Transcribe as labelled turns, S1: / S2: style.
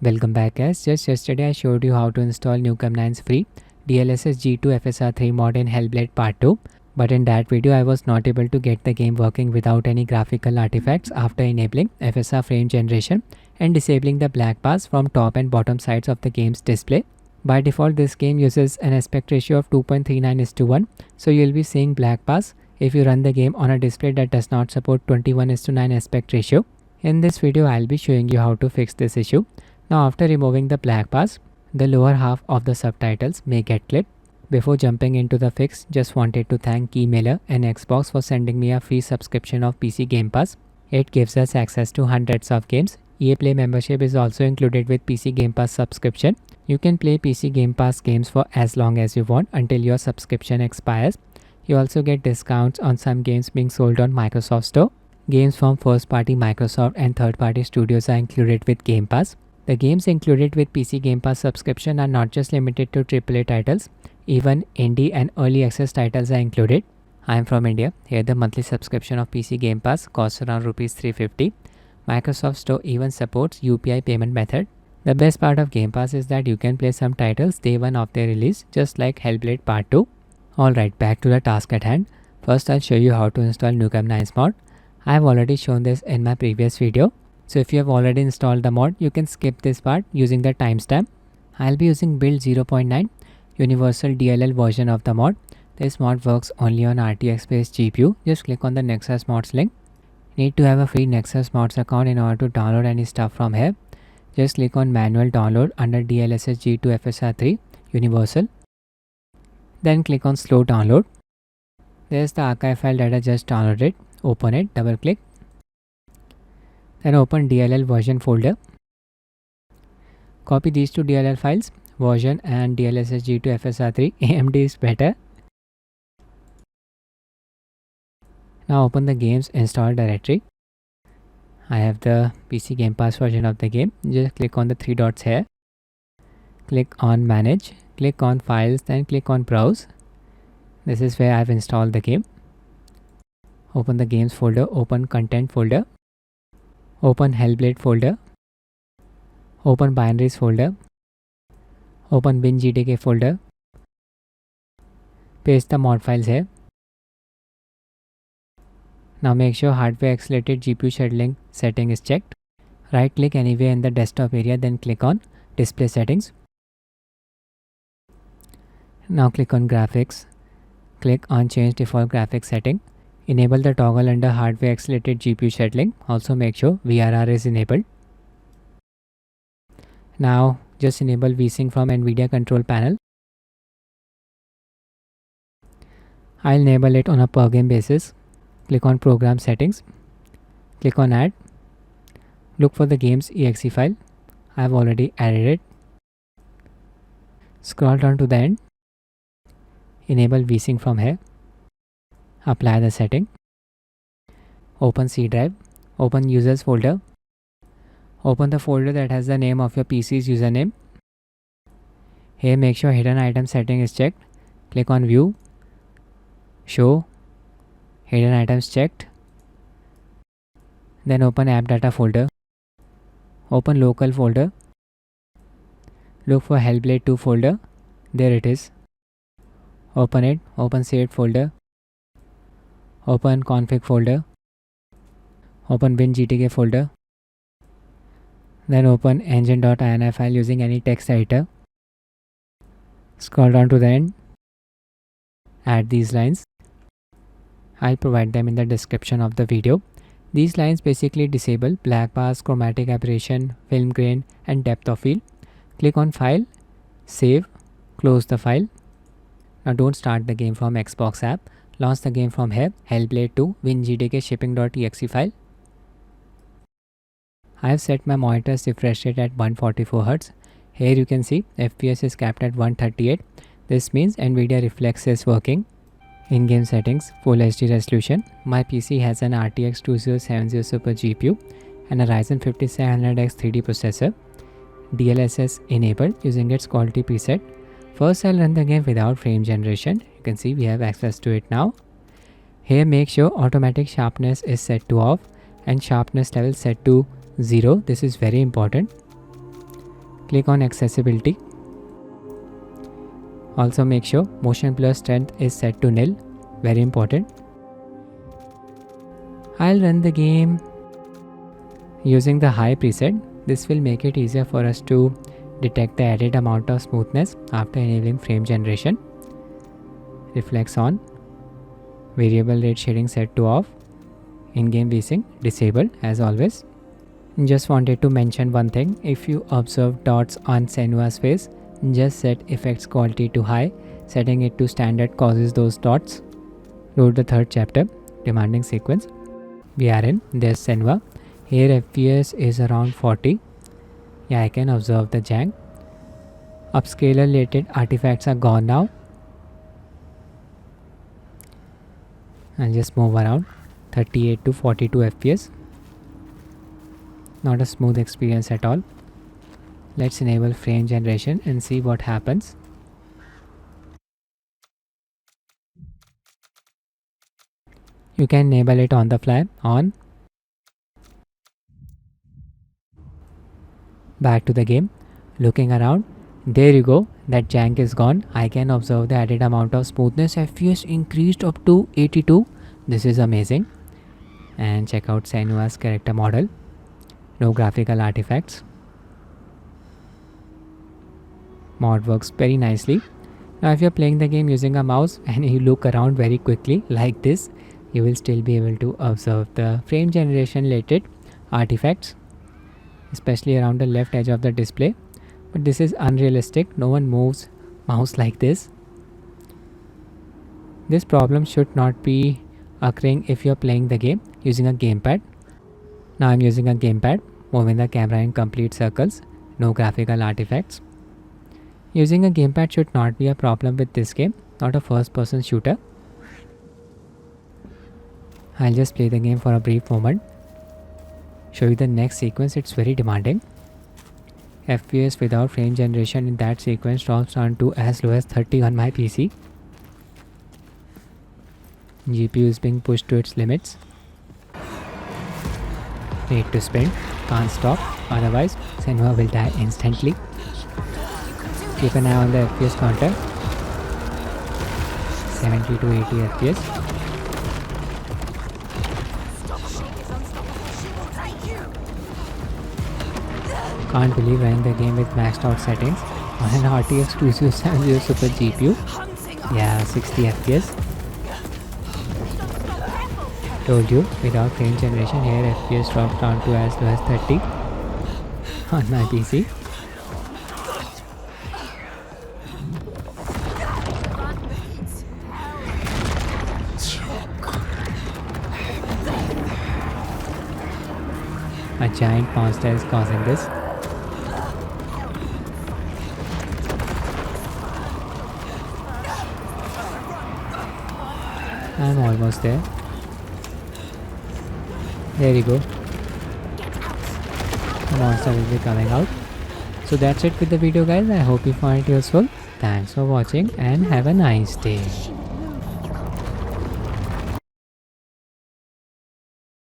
S1: Welcome back guys. Just yesterday I showed you how to install Nukem9's free DLSS G2 FSR 3 mod in Hellblade Part 2. But in that video I was not able to get the game working without any graphical artifacts after enabling FSR frame generation and disabling the black bars from top and bottom sides of the game's display. By default this game uses an aspect ratio of 2.39:1, so you'll be seeing black bars if you run the game on a display that does not support 21:9 aspect ratio. In this video I'll be showing you how to fix this issue. Now after removing the black bars, the lower half of the subtitles may get clipped. Before jumping into the fix, just wanted to thank Keymailer and Xbox for sending me a free subscription of PC Gamepass. It gives us access to hundreds of games. EA Play membership is also included with PC Gamepass subscription. You can play PC Gamepass games for as long as you want until your subscription expires. You also get discounts on some games being sold on Microsoft Store. Games from first-party Microsoft and third-party studios are included with Game Pass. The games included with PC Gamepass subscription are not just limited to AAA titles, even indie and early access titles are included. I am from India. Here the monthly subscription of PC Gamepass costs around ₹350. Microsoft Store even supports UPI payment method. The best part of Game Pass is that you can play some titles day one of their release, just like Hellblade Part 2. Alright, back to the task at hand. First I'll show you how to install Nukem9's mod. I have already shown this in my previous video. So if you have already installed the mod, you can skip this part using the timestamp. I'll be using build 0.9 universal DLL version of the mod. This mod works only on RTX based GPU. Just click on the Nexus mods link. Need to have a free Nexus mods account in order to download any stuff from here. Just click on manual download under DLSS G2 FSR 3 universal. Then click on slow download. There's the archive file that I just downloaded. Open it, double click. Then open DLL version folder. Copy these two DLL files, version and DLSS G2 FSR 3. AMD is better. Now open the game's install directory. I have the PC Gamepass version of the game. Just click on the three dots here. Click on manage. Click on files, then click on browse. This is where I've installed the game. Open the games folder, open content folder. Open Hellblade folder, open binaries folder, open WinGDK folder, paste the mod files here. Now make sure hardware accelerated GPU scheduling setting is checked. Right click anywhere in the desktop area, then click on display settings. Now click on graphics, click on change default graphics setting. Enable the toggle under hardware accelerated GPU scheduling. Also make sure VRR is enabled. Now just enable Vsync from NVIDIA control panel. I'll enable it on a per game basis. Click on program settings. Click on add. Look for the game's exe file. I have already added it. Scroll down to the end. Enable Vsync from here. Apply the setting. Open C drive. Open users folder. Open the folder that has the name of your PC's username. Here make sure hidden item setting is checked. Click on view. Show. Hidden items checked. Then open app data folder. Open local folder. Look for Hellblade 2 folder. There it is. Open it. Open saved folder. Open config folder, open WinGDK folder, then open Engine.ini file using any text editor. Scroll down to the end, add these lines. I'll provide them in the description of the video. These lines basically disable black bars, chromatic aberration, film grain and depth of field. Click on file, save, close the file. Now don't start the game from Xbox app. Launch the game from here, Hellblade 2 WinGDK shipping.exe file. I have set my monitor's refresh rate at 144Hz. Here you can see FPS is capped at 138. This means NVIDIA Reflex is working. In-game settings, Full HD resolution. My PC has an RTX 2070 Super GPU and a Ryzen 5700X 3D processor. DLSS enabled using its quality preset. First I'll run the game without frame generation. You can see we have access to it now. Here make sure automatic sharpness is set to off and sharpness level set to 0. This is very important. Click on accessibility. Also make sure motion blur strength is set to nil, very important. I'll run the game using the high preset. This will make it easier for us to detect the added amount of smoothness after enabling frame generation. Reflex on, variable rate shading set to off, in-game Vsync disabled as always. Just wanted to mention one thing, if you observe dots on Senua's face, just set effects quality to high. Setting it to standard causes those dots. Load the third chapter, demanding sequence. We are in, there's Senua. Here FPS is around 40. Yeah, I can observe the jank. Upscaler related artifacts are gone now. I'll just move around 38 to 42 FPS. Not a smooth experience at all. Let's enable frame generation and see what happens. You can enable it on the fly. On. Back to the game. Looking around. There you go. That jank is gone. I can observe the added amount of smoothness. FPS increased up to 82. This is amazing. And check out Senua's character model. No graphical artifacts. Mod works very nicely. Now if you're playing the game using a mouse and you look around very quickly like this, you will still be able to observe the frame generation related artifacts, especially around the left edge of the display. But this is unrealistic. No one moves mouse like this. This problem should not be occurring if you're playing the game using a gamepad. Now I'm using a gamepad, moving the camera in complete circles, no graphical artifacts. Using a gamepad should not be a problem with this game, not a first-person shooter. I'll just play the game for a brief moment. Show you the next sequence, it's very demanding. FPS without frame generation in that sequence drops down to as low as 30 on my PC. GPU is being pushed to its limits. Need to sprint, can't stop, otherwise Senua will die instantly. Keep an eye on the FPS counter. 70 to 80 FPS. Can't believe running the game with maxed out settings on an RTX 2070 Super GPU. Yeah, 60 FPS. Told you, without frame generation here FPS drops down to as low as 30 on my PC. A giant monster is causing this. I'm almost there. There you go. The monster will be coming out. So that's it with the video guys. I hope you found it useful. Thanks for watching and have a nice day.